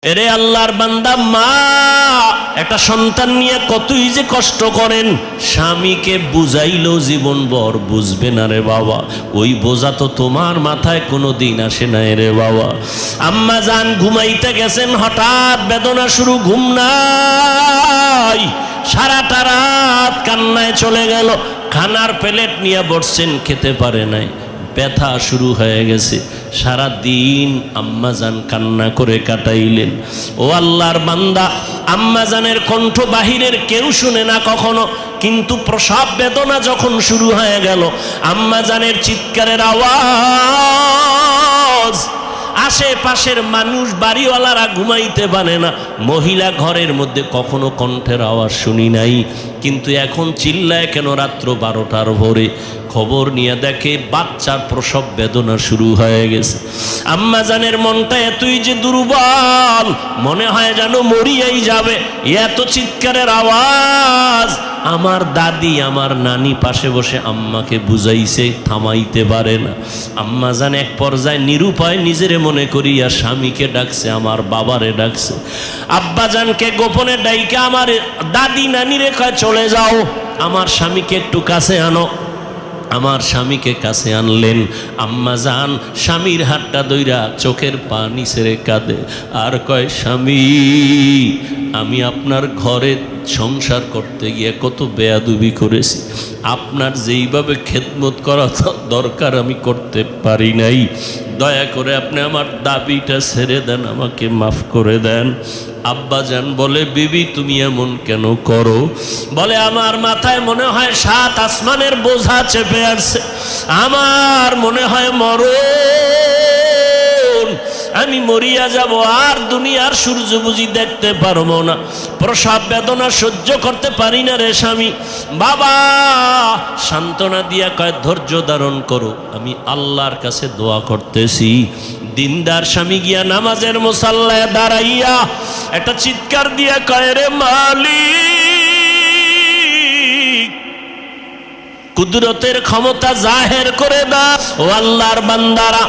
এরে আল্লাহর বান্দা, মা একটা সন্তান নিয়ে কতই যে কষ্ট করেন, স্বামীকে বুঝাইলেও জীবনভর বুঝবে না রে বাবা। ওই বোঝা তো তোমার মাথায় কোনো দিন আসে না রে বাবা। আম্মা জান ঘুমাইতে গেছেন, হঠাৎ বেদনা শুরু, ঘুম নাই, সারাটা রাত কান্নায় চলে গেল। খানার প্লেট নিয়ে বসছেন, খেতে পারে নাই, ব্যথা শুরু হয়ে গেছে। সারা দিন আম্মাজান কান্না করে কাটাইলেন। ও আল্লাহর বান্দা, আম্মাজানের কণ্ঠ বাহিরের কেউ শুনে না কখনো, কিন্তু প্রসব বেদনা যখন শুরু হয়ে গেল, আম্মাজানের চিৎকারের আওয়াজ, আশেপাশের মানুষ, বাড়িওয়ালারা ঘুমাইতে পারে না। মহিলা ঘরের মধ্যে কখনো কণ্ঠের আওয়াজ শুনি নাই, কিন্তু এখন চিল্লায় কেন রাত্র 12টার ভোরে? খবর নিয়ে দেখে বাচ্চার প্রসব বেদনা শুরু হয়ে গেছে। আম্মাজানের মনটা এতই যে দুর্বল, মনে হয় যেন মরিয়াই যাবে, এত চিৎকারের আওয়াজ। আমার দাদি, আমার নানি পাশে বসে আম্মাকে বুঝাইছে, থামাইতে পারে না। আম্মাজান এক পর্যায়ে নিরুপায় নিজেরে মনে করিয়া স্বামীকে ডাকছে, আমার বাবারে ডাকছে। আব্বাজানকে গোপনে ডাইকা আমার দাদি নানিরে কয়, চলে যাও, আমার স্বামীকে একটু কাছে আনো। আমার স্বামীকে কাছে আনলেন। আম্মাজান স্বামীর হাতটা ধইরা চোখের পানি ছেড়ে কাঁদে আর কয়, স্বামী, আমি আপনার ঘরে সংসার করতে গিয়ে কত বেয়াদবি করেছি, আপনার যেইভাবে খেদমত করা দরকার আমি করতে পারি নাই, দয়া করে আপনি আমার দাবিটা ছেড়ে দেন, আমাকে মাফ করে দেন। আব্বাজান বলে, বিবি তুমি এমন কেন করো? বলে, আমার মাথায় মনে হয় 7 আসমানের বোঝা চেপে আসছে, আমার মনে হয় মরণ, আমি মরিয়া যাব, আর দুনিয়ার সূর্য বুঝি দেখতে পারবো না, প্রসব বেদনা সহ্য করতে পারি না রে স্বামী। বাবা সান্ত্বনা দিয়া কয়, ধৈর্য ধারণ করো, আমি আল্লাহর কাছে দোয়া করতেছি। দিনদার স্বামী গিয়া নামাজের মুসাল্লায় দাঁড়াইয়া একটা চিৎকার দিয়া কয়, রে মালিক, কুদরতের ক্ষমতা জাহের করে দাও। ও আল্লাহর বান্দারা,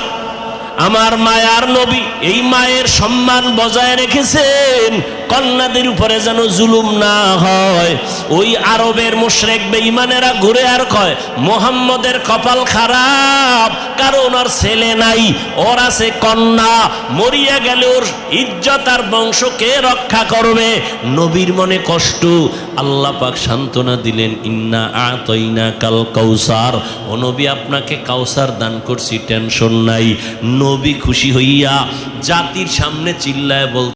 আমার মায়ার নবী এই মায়ের সম্মান বজায় রেখেছেন, কন্যাদের উপরে যেন জুলুম না হয়। ওই আরবের মুশরিক বেঈমানেরা ঘুরে আর কয়, মুহাম্মদের কপাল খারাপ, কারণ ওর ছেলে নাই, ওর আছে কন্যা, মরিয়া গেলে ওর ইজ্জত আর বংশকে রক্ষা করবে। নবীর মনে কষ্ট, আল্লাহ পাক সান্ত্বনা দিলেন, ইন্না আতাইনা কাল কাউসার, ও নবী আপনাকে কাউসার দান করছি, টেনশন নাই। নবী খুশি হইয়া জাতির সামনে চিল্লায় বল